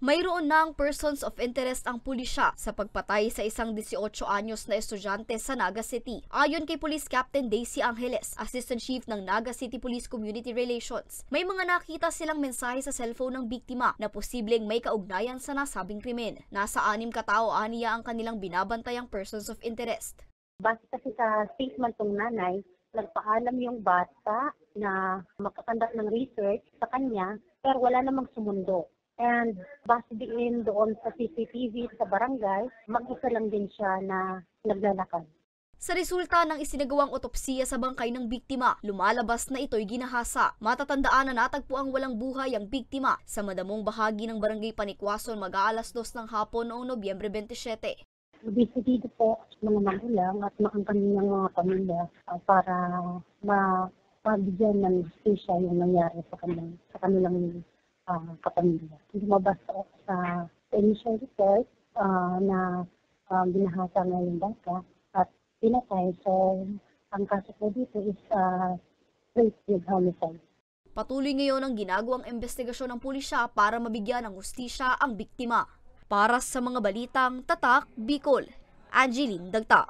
Mayroon ng persons of interest ang pulisya sa pagpatay sa isang 18 anyos na estudyante sa Naga City. Ayon kay Police Captain Daisy Angeles, Assistant Chief ng Naga City Police Community Relations, may mga nakita silang mensahe sa cellphone ng biktima na posibleng may kaugnayan sa nasabing krimen. Nasa 6 katao aniya ang kanilang binabantayang persons of interest. Base kasi sa statement ng nanay, nagpaalam yung bata na makakandak ng research sa kanya pero wala namang sumundo. And base din doon sa CCTV sa barangay, mag-isa lang din siya na naglalakad. Sa resulta ng isinagawang otopsiya sa bangkay ng biktima, lumalabas na ito'y ginahasa. Matatandaan na natagpuang walang buhay ang biktima sa madamong bahagi ng barangay Panikwason mag-aalas 2 ng hapon noong Nobyembre 27. Ibisidido po mga magulang at ang kanilang mga pamilya para mabigyan ng justisya yung nangyari sa kanilang kapamilya. Lumabas sa initial report na binahasa na yung bata at pinatay. So, ang kaso po dito is rape with homicide. Patuloy ngayon ang ginagawang investigasyon ng pulisya para mabigyan ng hustisya ang biktima. Para sa mga balitang Tatak, Bicol, Angeline Dagta.